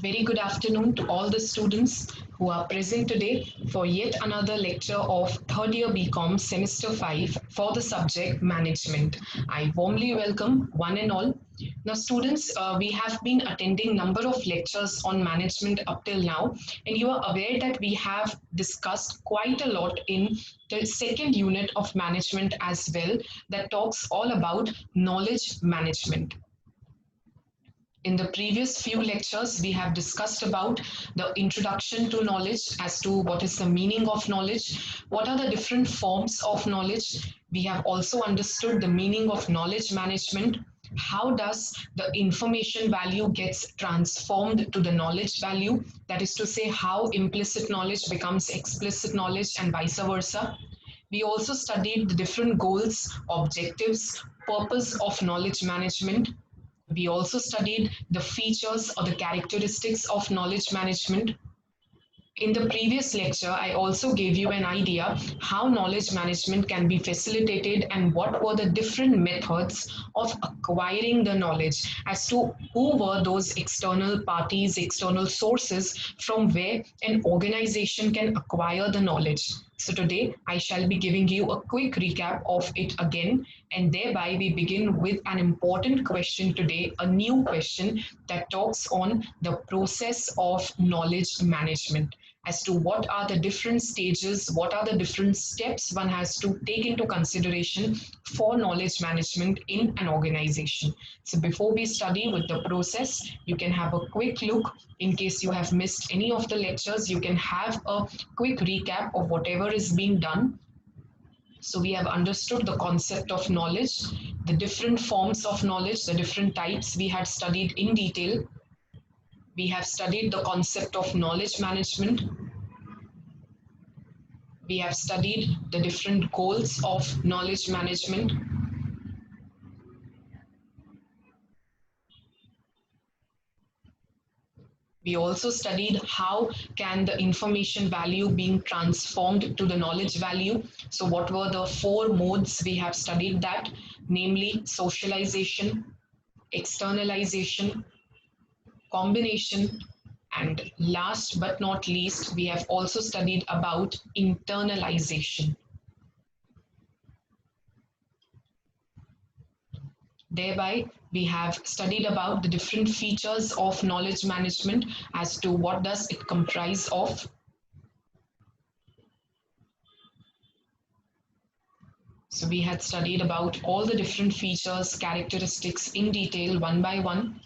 Very good afternoon to all the students who are present today for yet another lecture of third year BCom semester 5 for the subject management. I warmly welcome one and all. Now students, we have been attending number of lectures on management up till now, and you are aware that we have discussed quite a lot in the second unit of management as well, that talks all about knowledge management. In the previous few lectures, we have discussed about the introduction to knowledge as to what is the meaning of knowledge, what are the different forms of knowledge. We have also understood the meaning of knowledge management. How does the information value gets transformed to the knowledge value? That is to say, how implicit knowledge becomes explicit knowledge and vice versa. We also studied the different goals, objectives, purpose of knowledge management. We also studied the features or the characteristics of knowledge management. In the previous lecture, I also gave you an idea how knowledge management can be facilitated and what were the different methods of acquiring the knowledge, as to who were those external parties, external sources from where an organization can acquire the knowledge. So today I shall be giving you a quick recap of it again, and thereby we begin with an important question today, a new question that talks on the process of knowledge management, as to what are the different stages, what are the different steps one has to take into consideration for knowledge management in an organization. So before we study with the process, you can have a quick look. In case you have missed any of the lectures, you can have a quick recap of whatever is being done. So we have understood the concept of knowledge, the different forms of knowledge, the different types we had studied in detail. We have studied the concept of knowledge management. We have studied the different goals of knowledge management. We also studied how can the information value being transformed to the knowledge value. So what were the four modes we have studied that, namely socialization, externalization, combination, and last but not least, we have also studied about internalization. Thereby, we have studied about the different features of knowledge management as to what does it comprise of. So we had studied about all the different features, characteristics in detail, one by one.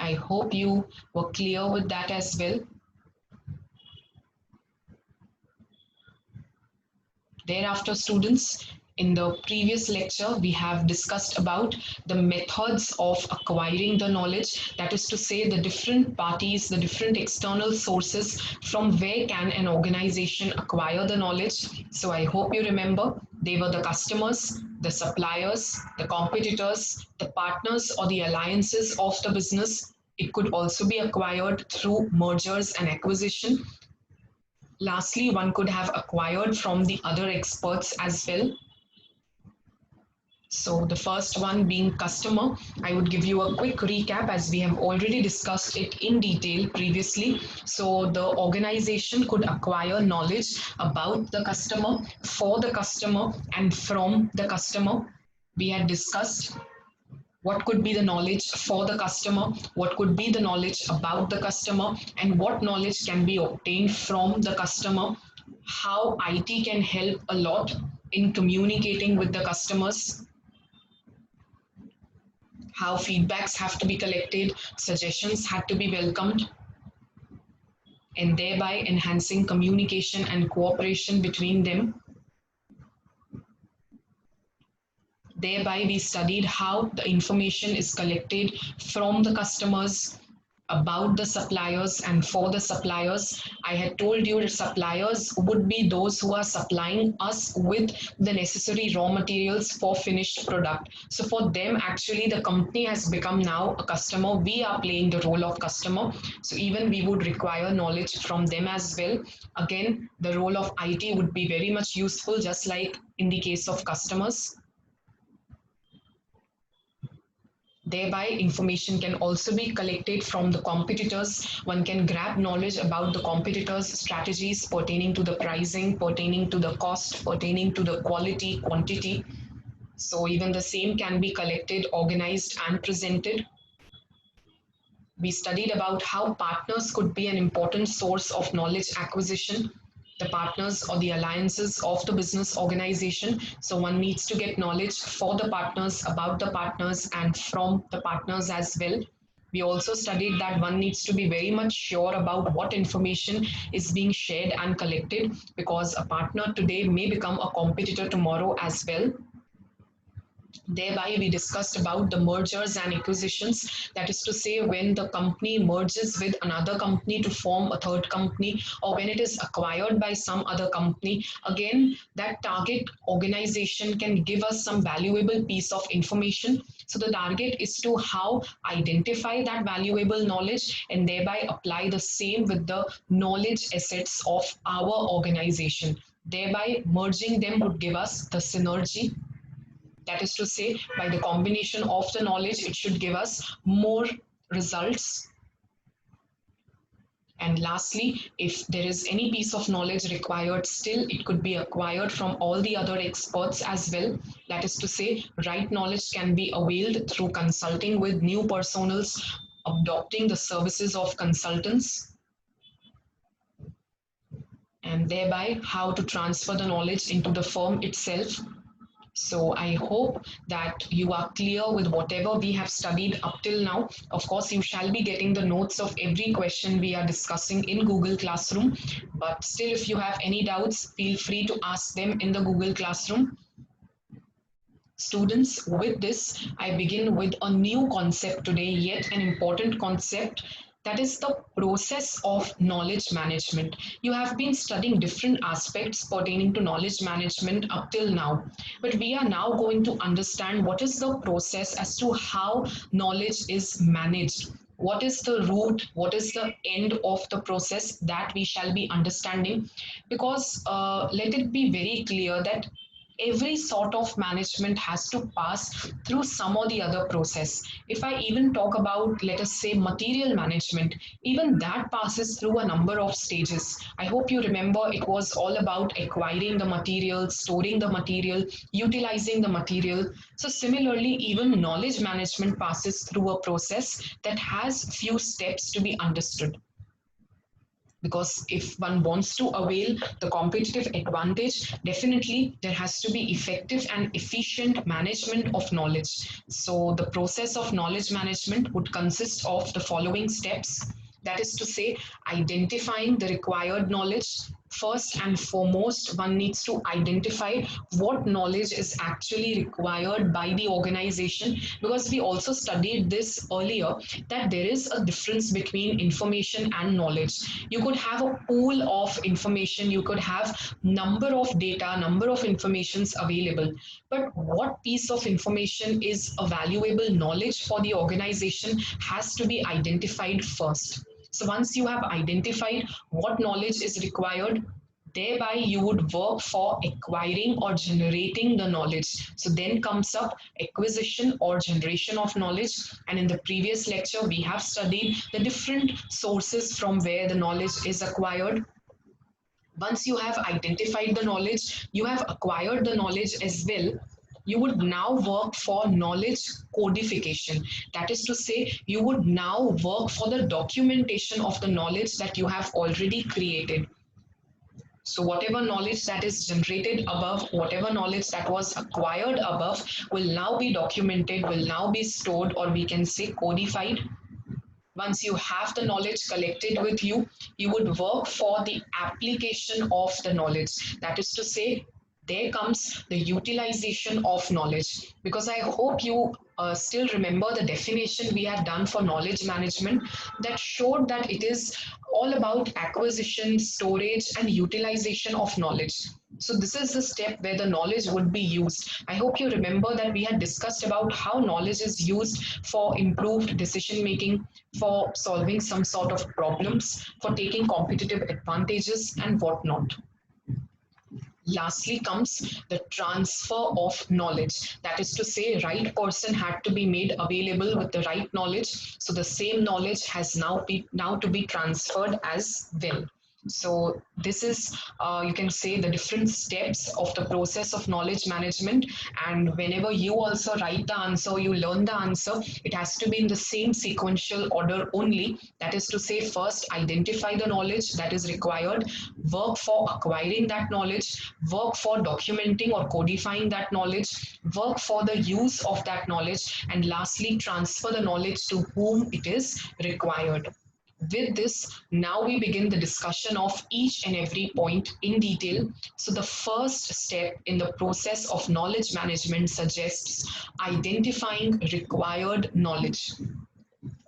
I hope you were clear with that as well. Thereafter, students, in the previous lecture, we have discussed about the methods of acquiring the knowledge. That is to say, the different parties, the different external sources from where can an organization acquire the knowledge. So I hope you remember, they were the customers, the suppliers, the competitors, the partners or the alliances of the business. It could also be acquired through mergers and acquisition. Lastly, one could have acquired from the other experts as well. So the first one being customer, I would give you a quick recap as we have already discussed it in detail previously. So the organization could acquire knowledge about the customer, for the customer, and from the customer. We had discussed what could be the knowledge for the customer, what could be the knowledge about the customer, and what knowledge can be obtained from the customer, how IT can help a lot in communicating with the customers, how feedbacks have to be collected, suggestions had to be welcomed, and thereby enhancing communication and cooperation between them. Thereby, we studied how the information is collected from the customers, about the suppliers, and for the suppliers. I had told you that suppliers would be those who are supplying us with the necessary raw materials for finished product. So for them, actually, the company has become now a customer. We are playing the role of customer. So even we would require knowledge from them as well. Again, the role of IT would be very much useful, just like in the case of customers. Thereby, information can also be collected from the competitors. One can grab knowledge about the competitors' strategies pertaining to the pricing, pertaining to the cost, pertaining to the quality, quantity. So even the same can be collected, organized, and presented. We studied about how partners could be an important source of knowledge acquisition, the partners or the alliances of the business organization. So one needs to get knowledge for the partners, about the partners, and from the partners as well. We also studied that one needs to be very much sure about what information is being shared and collected, because a partner today may become a competitor tomorrow as well. Thereby, we discussed about the mergers and acquisitions. That is to say, when the company merges with another company to form a third company, or when it is acquired by some other company, again, that target organization can give us some valuable piece of information. So the target is to how identify that valuable knowledge and thereby apply the same with the knowledge assets of our organization. Thereby, merging them would give us the synergy. That is to say, by the combination of the knowledge, it should give us more results. And lastly, if there is any piece of knowledge required, still it could be acquired from all the other experts as well. That is to say, right knowledge can be availed through consulting with new personals, adopting the services of consultants, and thereby how to transfer the knowledge into the firm itself. So I hope that you are clear with whatever we have studied up till now. Of course, you shall be getting the notes of every question we are discussing in Google Classroom. But still, if you have any doubts, feel free to ask them in the Google Classroom. Students, with this, I begin with a new concept today, yet an important concept, that is the process of knowledge management. You have been studying different aspects pertaining to knowledge management up till now, but we are now going to understand what is the process as to how knowledge is managed. What is the root, what is the end of the process, that we shall be understanding. Because let it be very clear that every sort of management has to pass through some or the other process. If I even talk about, let us say, material management, even that passes through a number of stages. I hope you remember it was all about acquiring the material, storing the material, utilizing the material. So similarly, even knowledge management passes through a process that has few steps to be understood. Because if one wants to avail the competitive advantage, definitely there has to be effective and efficient management of knowledge. So the process of knowledge management would consist of the following steps. That is to say, identifying the required knowledge. First and foremost, one needs to identify what knowledge is actually required by the organization, because we also studied this earlier, that there is a difference between information and knowledge. You could have a pool of information, you could have number of data, number of informations available, but what piece of information is a valuable knowledge for the organization has to be identified first. So once you have identified what knowledge is required, thereby you would work for acquiring or generating the knowledge. So then comes up acquisition or generation of knowledge. And in the previous lecture, we have studied the different sources from where the knowledge is acquired. Once you have identified the knowledge, you have acquired the knowledge as well, you would now work for knowledge codification. That is to say, you would now work for the documentation of the knowledge that you have already created. So whatever knowledge that is generated above, whatever knowledge that was acquired above will now be documented, will now be stored, or we can say codified. Once you have the knowledge collected with you, you would work for the application of the knowledge. That is to say, there comes the utilization of knowledge. Because I hope you still remember the definition we had done for knowledge management that showed that it is all about acquisition, storage, and utilization of knowledge. So this is the step where the knowledge would be used. I hope you remember that we had discussed about how knowledge is used for improved decision making, for solving some sort of problems, for taking competitive advantages and whatnot. Lastly comes the transfer of knowledge. That is to say, right person had to be made available with the right knowledge. So the same knowledge has now to be transferred as well. So this is, you can say, the different steps of the process of knowledge management. And whenever you also write the answer, you learn the answer, it has to be in the same sequential order only. That is to say, first identify the knowledge that is required, work for acquiring that knowledge, work for documenting or codifying that knowledge, work for the use of that knowledge, and lastly, transfer the knowledge to whom it is required. With this, now we begin the discussion of each and every point in detail. So, the first step in the process of knowledge management suggests identifying required knowledge.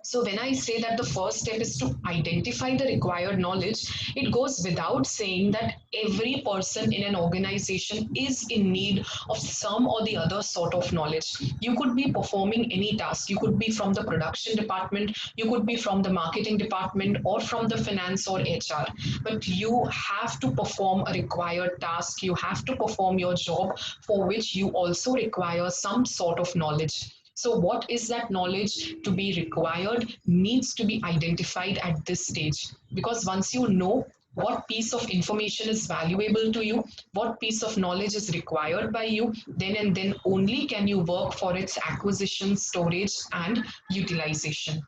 So when I say that the first step is to identify the required knowledge, it goes without saying that every person in an organization is in need of some or the other sort of knowledge. You could be performing any task. You could be from the production department, you could be from the marketing department, or from the finance or HR. But you have to perform a required task. You have to perform your job for which you also require some sort of knowledge. So, what is that knowledge to be required needs to be identified at this stage. Because once you know what piece of information is valuable to you, what piece of knowledge is required by you, then and then only can you work for its acquisition, storage, and utilization.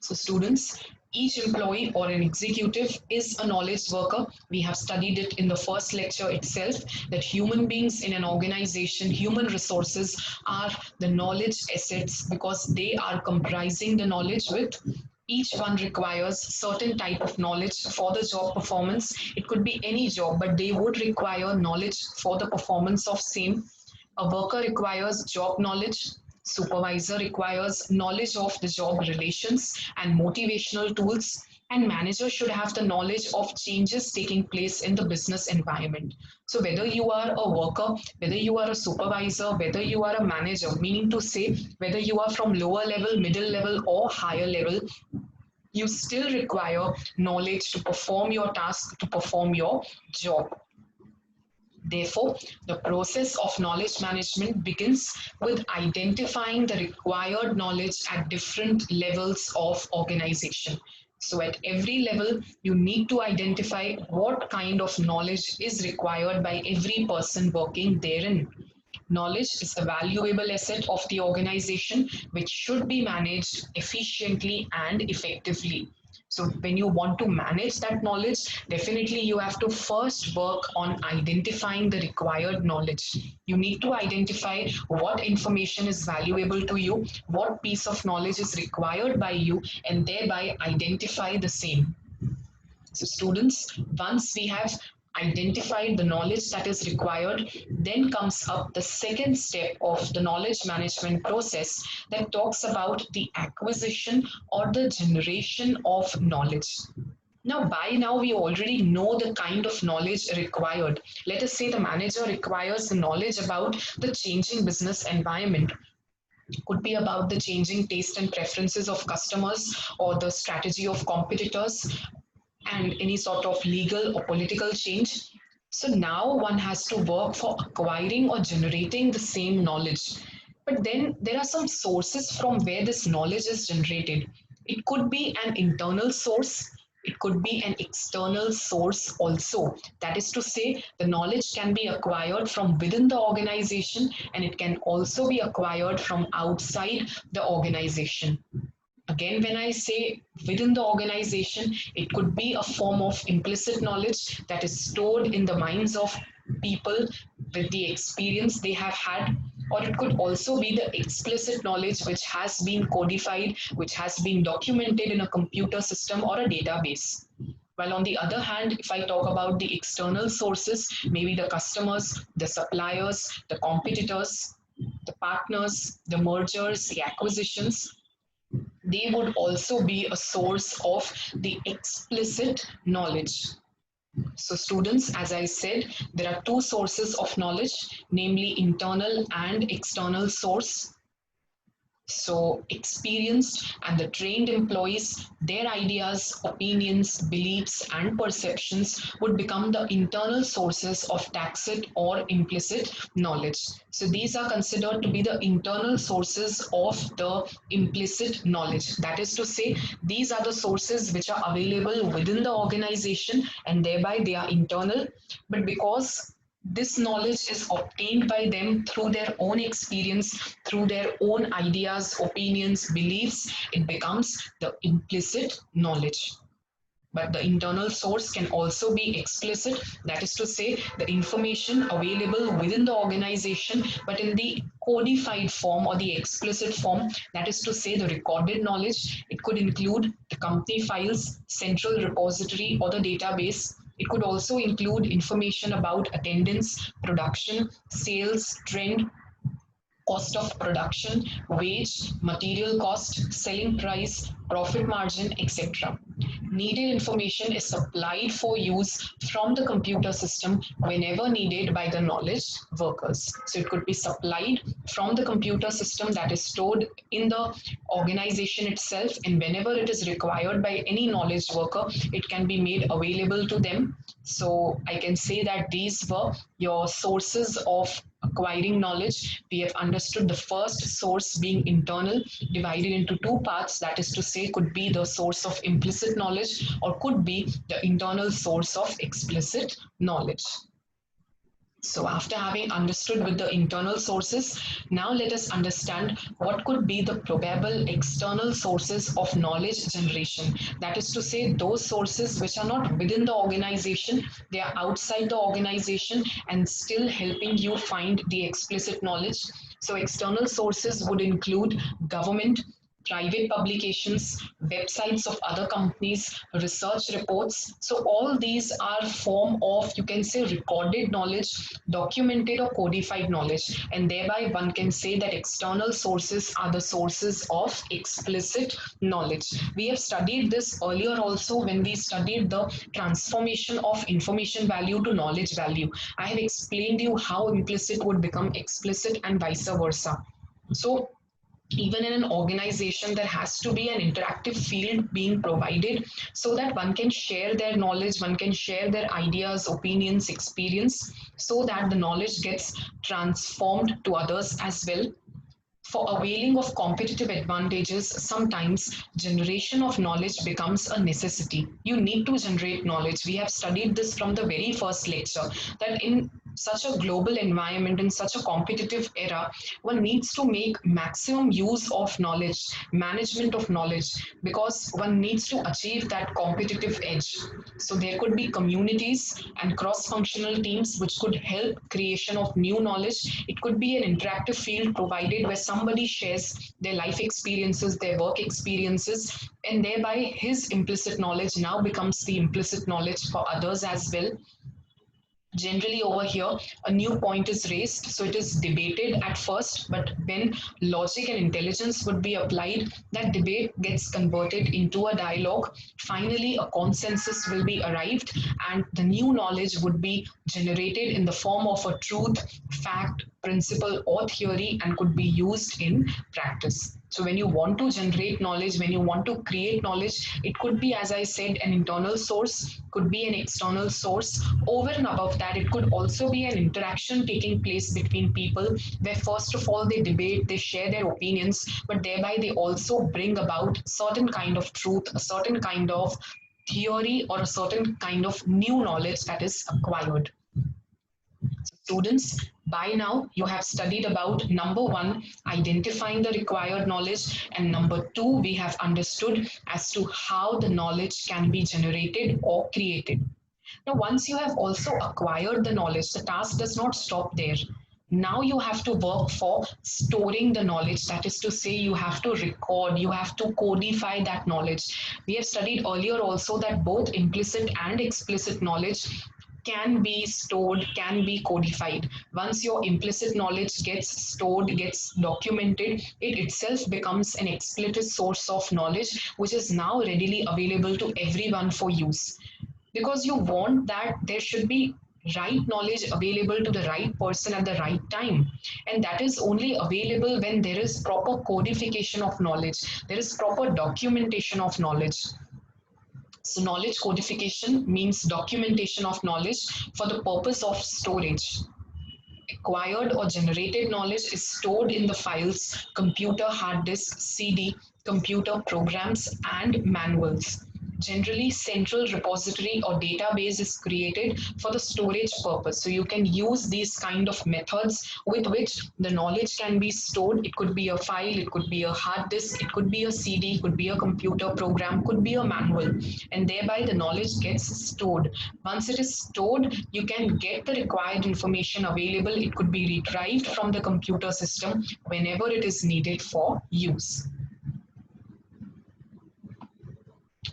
So, students, each employee or an executive is a knowledge worker. We have studied it in the first lecture itself that human beings in an organization, human resources are the knowledge assets because they are comprising the knowledge with each one requires certain type of knowledge for the job performance. It could be any job, but they would require knowledge for the performance of same. A worker requires job knowledge, supervisor requires knowledge of the job relations and motivational tools, and manager should have the knowledge of changes taking place in the business environment. So whether you are a worker, whether you are a supervisor, whether you are a manager, meaning to say whether you are from lower level, middle level, or higher level, you still require knowledge to perform your task, to perform your job. Therefore, the process of knowledge management begins with identifying the required knowledge at different levels of organization. So, at every level, you need to identify what kind of knowledge is required by every person working therein. Knowledge is the valuable asset of the organization which should be managed efficiently and effectively. So, when you want to manage that knowledge, definitely you have to first work on identifying the required knowledge. You need to identify what information is valuable to you, what piece of knowledge is required by you, and thereby identify the same. So, students, once we have identified the knowledge that is required, then comes up the second step of the knowledge management process that talks about the acquisition or the generation of knowledge. By now, we already know the kind of knowledge required. Let us say the manager requires the knowledge about the changing business environment. Could be about the changing taste and preferences of customers or the strategy of competitors and any sort of legal or political change. So now one has to work for acquiring or generating the same knowledge. But then there are some sources from where this knowledge is generated. It could be an internal source, it could be an external source also. That is to say, the knowledge can be acquired from within the organization and it can also be acquired from outside the organization. Again, when I say within the organization, it could be a form of implicit knowledge that is stored in the minds of people with the experience they have had, or it could also be the explicit knowledge which has been codified, which has been documented in a computer system or a database. While on the other hand, if I talk about the external sources, maybe the customers, the suppliers, the competitors, the partners, the mergers, the acquisitions, they would also be a source of the explicit knowledge. So, students, as I said, there are two sources of knowledge, namely internal and external source. So experienced and the trained employees, their ideas, opinions, beliefs, and perceptions would become the internal sources of tacit or implicit knowledge. So these are considered to be the internal sources of the implicit knowledge. That is to say, these are the sources which are available within the organization and thereby they are internal. But because this knowledge is obtained by them through their own experience, through their own ideas, opinions, beliefs. It becomes the implicit knowledge. But the internal source can also be explicit, that is to say, the information available within the organization, but in the codified form or the explicit form, that is to say, the recorded knowledge. It could include the company files, central repository, or the database. It could also include information about attendance, production, sales, trend, cost of production, wage, material cost, selling price, profit margin, etc. Needed information is supplied for use from the computer system whenever needed by the knowledge workers. So it could be supplied from the computer system that is stored in the organization itself, and whenever it is required by any knowledge worker, it can be made available to them. So I can say that these were your sources of acquiring knowledge. We have understood the first source being internal, divided into two parts. That is to say, could be the source of implicit knowledge or could be the internal source of explicit knowledge. So after having understood with the internal sources, now let us understand what could be the probable external sources of knowledge generation. That is to say, those sources which are not within the organization, they are outside the organization and still helping you find the explicit knowledge. So external sources would include government, private publications, websites of other companies, research reports. So all these are form of, you can say, recorded knowledge, documented or codified knowledge. And thereby one can say that external sources are the sources of explicit knowledge. We have studied this earlier also when we studied the transformation of information value to knowledge value. I have explained you how implicit would become explicit and vice versa. So even in an organization there has to be an interactive field being provided so that one can share their knowledge, one can share their ideas, opinions, experience, so that the knowledge gets transformed to others as well. For availing of competitive advantages, sometimes generation of knowledge becomes a necessity. You need to generate knowledge. We have studied this from the very first lecture that in such a global environment, in such a competitive era, one needs to make maximum use of knowledge, management of knowledge, because one needs to achieve that competitive edge. So there could be communities and cross-functional teams which could help creation of new knowledge. It could be an interactive field provided where somebody shares their life experiences, their work experiences, and thereby his implicit knowledge now becomes the implicit knowledge for others as well. Generally over here a new point is raised, so it is debated at first, but when logic and intelligence would be applied, that debate gets converted into a dialogue. Finally a consensus will be arrived and the new knowledge would be generated in the form of a truth, fact, principle or theory and could be used in practice. So when you want to generate knowledge, when you want to create knowledge, it could be, as I said, an internal source, could be an external source. Over and above that, it could also be an interaction taking place between people where first of all they debate, they share their opinions, but thereby they also bring about certain kind of truth, a certain kind of theory or a certain kind of new knowledge that is acquired. Students, by now you have studied about number one, identifying the required knowledge, and number two, we have understood as to how the knowledge can be generated or created. Now, once you have also acquired the knowledge, the task does not stop there. Now you have to work for storing the knowledge. That is to say, you have to record, you have to codify that knowledge. We have studied earlier also that both implicit and explicit knowledge can be stored, can be codified. Once your implicit knowledge gets stored, gets documented, it itself becomes an explicit source of knowledge, which is now readily available to everyone for use. Because you want that there should be right knowledge available to the right person at the right time. And that is only available when there is proper codification of knowledge, there is proper documentation of knowledge. So knowledge codification means documentation of knowledge for the purpose of storage. Acquired or generated knowledge is stored in the files, computer hard disk, CD, computer programs, and manuals. Generally, central repository or database is created for the storage purpose. So you can use these kind of methods with which the knowledge can be stored. It could be a file, it could be a hard disk, it could be a CD, it could be a computer program, could be a manual, and thereby the knowledge gets stored. Once it is stored, you can get the required information available. It could be retrieved from the computer system whenever it is needed for use.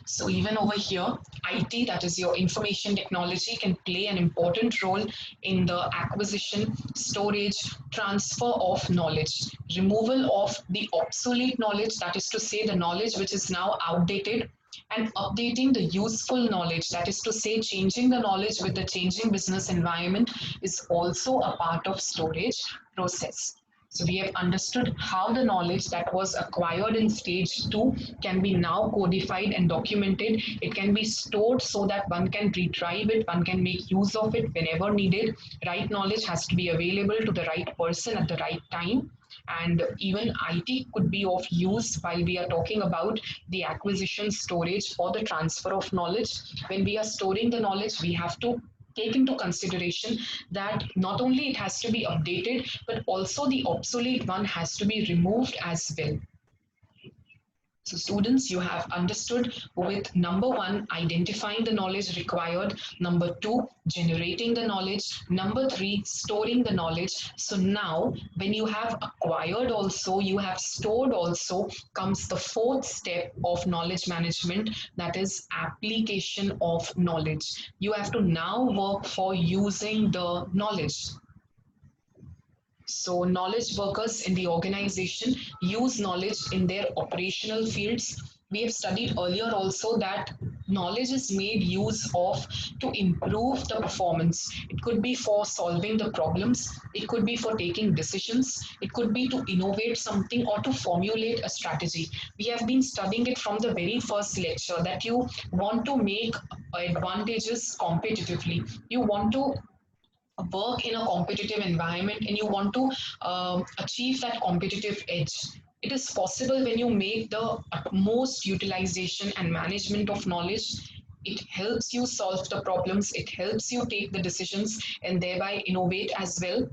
So even over here, IT, that is your information technology, can play an important role in the acquisition, storage, transfer of knowledge, removal of the obsolete knowledge, that is to say the knowledge which is now outdated, and updating the useful knowledge, that is to say changing the knowledge with the changing business environment, is also a part of storage process. So we have understood how the knowledge that was acquired in stage 2 can be now codified and documented. It can be stored so that one can retrieve it, one can make use of it whenever needed. Right knowledge has to be available to the right person at the right time. And even IT could be of use while we are talking about the acquisition, storage, or the transfer of knowledge. When we are storing the knowledge, we have to take into consideration that not only it has to be updated, but also the obsolete one has to be removed as well. So students, you have understood with number 1, identifying the knowledge required, number 2, generating the knowledge, number 3, storing the knowledge. So now when you have acquired also, you have stored also, comes the 4th step of knowledge management, that is application of knowledge. You have to now work for using the knowledge. So knowledge workers in the organization use knowledge in their operational fields. We have studied earlier also that knowledge is made use of to improve the performance. It could be for solving the problems, it could be for taking decisions, it could be to innovate something or to formulate a strategy. We have been studying it from the very first lecture that you want to make advantages competitively. You want to work in a competitive environment and you want to achieve that competitive edge. It is possible when you make the utmost utilization and management of knowledge. It helps you solve the problems, it helps you take the decisions and thereby innovate as well.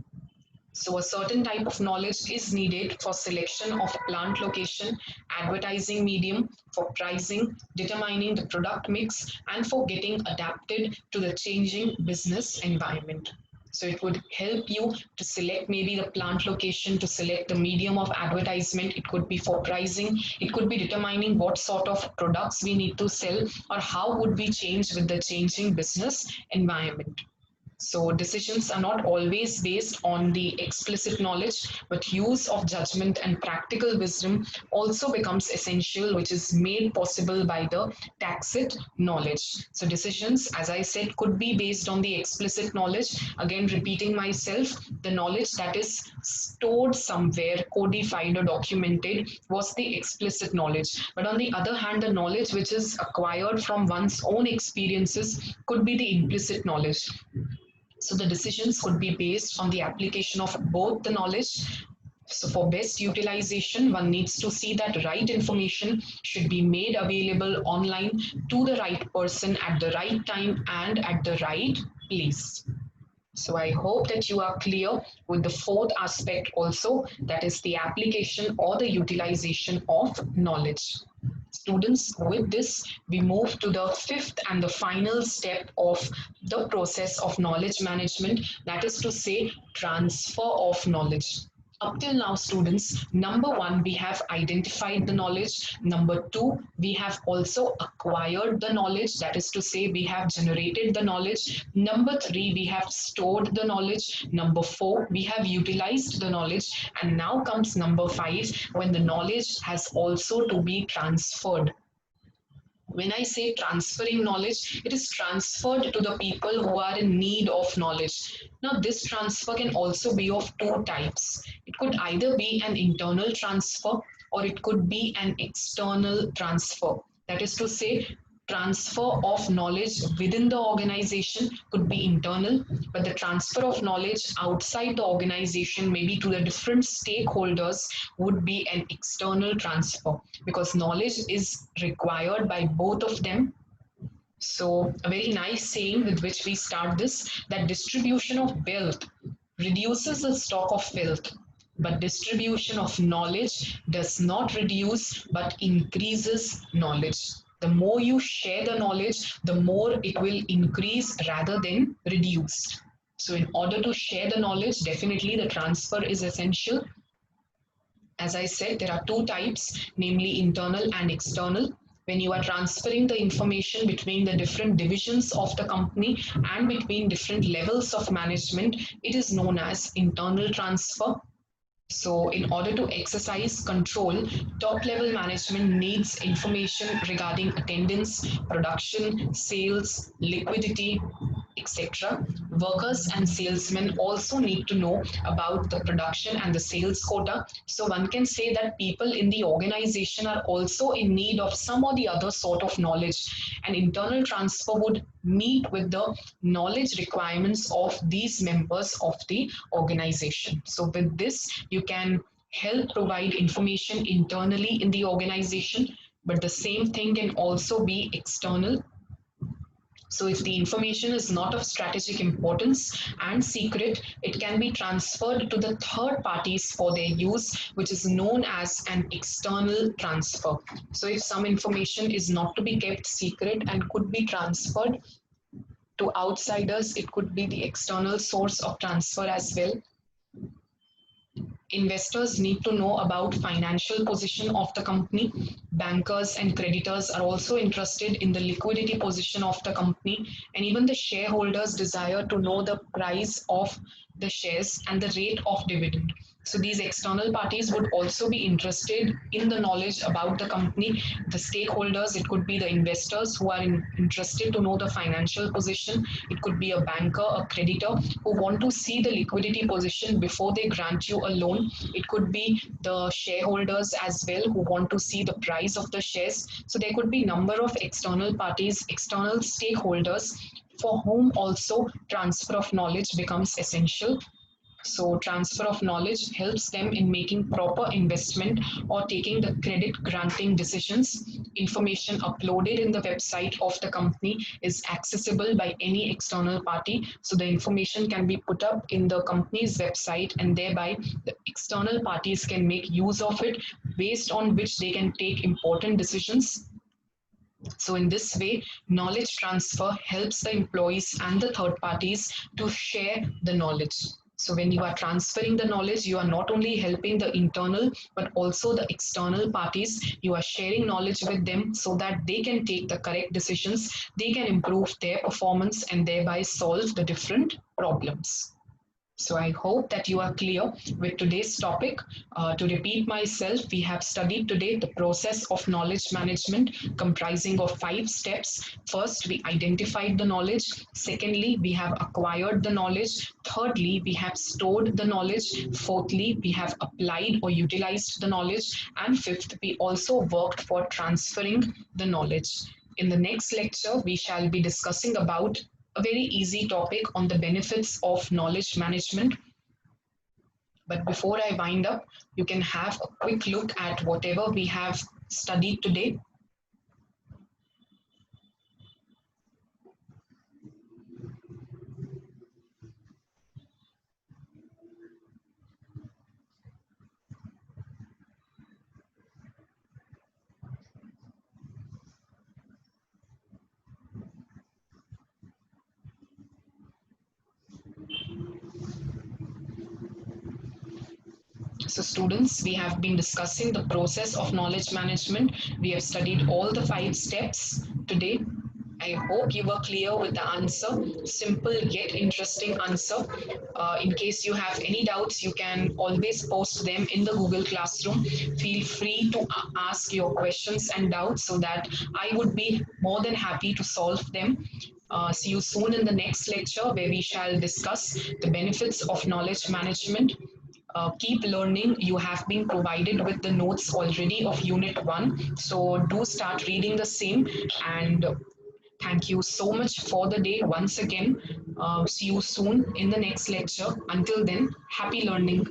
So a certain type of knowledge is needed for selection of plant location, advertising medium, for pricing, determining the product mix, and for getting adapted to the changing business environment. So it would help you to select maybe the plant location, to select the medium of advertisement. It could be for pricing. It could be determining what sort of products we need to sell or how would we change with the changing business environment. So decisions are not always based on the explicit knowledge, but use of judgment and practical wisdom also becomes essential, which is made possible by the tacit knowledge. So decisions, as I said, could be based on the explicit knowledge. Again, repeating myself, the knowledge that is stored somewhere, codified or documented, was the explicit knowledge. But on the other hand, the knowledge which is acquired from one's own experiences could be the implicit knowledge. So the decisions could be based on the application of both the knowledge. So for best utilization, one needs to see that right information should be made available online to the right person at the right time and at the right place. So I hope that you are clear with the 4th aspect also, that is the application or the utilization of knowledge. Students, with this, we move to the 5th and the final step of the process of knowledge management, that is to say, transfer of knowledge. Up till now, students, number 1, we have identified the knowledge. Number 2, we have also acquired the knowledge. That is to say, we have generated the knowledge. Number 3, we have stored the knowledge. Number 4, we have utilized the knowledge. And now comes number 5, when the knowledge has also to be transferred. When I say transferring knowledge, it is transferred to the people who are in need of knowledge. Now, this transfer can also be of two types. It could either be an internal transfer or it could be an external transfer. That is to say, transfer of knowledge within the organization could be internal, but the transfer of knowledge outside the organization, maybe to the different stakeholders, would be an external transfer because knowledge is required by both of them. So, a very nice saying with which we start this, that distribution of wealth reduces the stock of wealth, but distribution of knowledge does not reduce but increases knowledge. The more you share the knowledge, the more it will increase rather than reduce. So, in order to share the knowledge, definitely the transfer is essential. As I said, there are two types, namely internal and external. When you are transferring the information between the different divisions of the company and between different levels of management, it is known as internal transfer. So, in order to exercise control, top level management needs information regarding attendance, production, sales, liquidity, etc. Workers and salesmen also need to know about the production and the sales quota. So, one can say that people in the organization are also in need of some or the other sort of knowledge. An internal transfer would meet with the knowledge requirements of these members of the organization. So, with this, you can help provide information internally in the organization, but the same thing can also be external. So, if the information is not of strategic importance and secret, it can be transferred to the third parties for their use, which is known as an external transfer. So, if some information is not to be kept secret and could be transferred to outsiders, it could be the external source of transfer as well. Investors need to know about financial position of the company. Bankers and creditors are also interested in the liquidity position of the company, and even the shareholders desire to know the price of the shares and the rate of dividend. So these external parties would also be interested in the knowledge about the company. The stakeholders, it could be the investors who are interested to know the financial position. It could be a banker, a creditor who want to see the liquidity position before they grant you a loan. It could be the shareholders as well who want to see the price of the shares. So there could be number of external parties, external stakeholders for whom also transfer of knowledge becomes essential. So transfer of knowledge helps them in making proper investment or taking the credit granting decisions. Information uploaded in the website of the company is accessible by any external party. So the information can be put up in the company's website, and thereby the external parties can make use of it, based on which they can take important decisions. So in this way, knowledge transfer helps the employees and the third parties to share the knowledge. So when you are transferring the knowledge, you are not only helping the internal, but also the external parties. You are sharing knowledge with them so that they can take the correct decisions, they can improve their performance and thereby solve the different problems. So I hope that you are clear with today's topic. To repeat myself, we have studied today the process of knowledge management comprising of 5 steps. First, we identified the knowledge. Secondly, we have acquired the knowledge. Thirdly, we have stored the knowledge. Fourthly, we have applied or utilized the knowledge. And fifth, we also worked for transferring the knowledge. In the next lecture, we shall be discussing about a very easy topic on the benefits of knowledge management. But before I wind up, you can have a quick look at whatever we have studied today. So students, we have been discussing the process of knowledge management. We have studied all the 5 steps today. I hope you were clear with the answer. Simple yet interesting answer. In case you have any doubts, you can always post them in the Google Classroom. Feel free to ask your questions and doubts so that I would be more than happy to solve them. See you soon in the next lecture where we shall discuss the benefits of knowledge management. Keep learning. You have been provided with the notes already of Unit 1. So do start reading the same. And thank you so much for the day once again. See you soon in the next lecture. Until then, happy learning.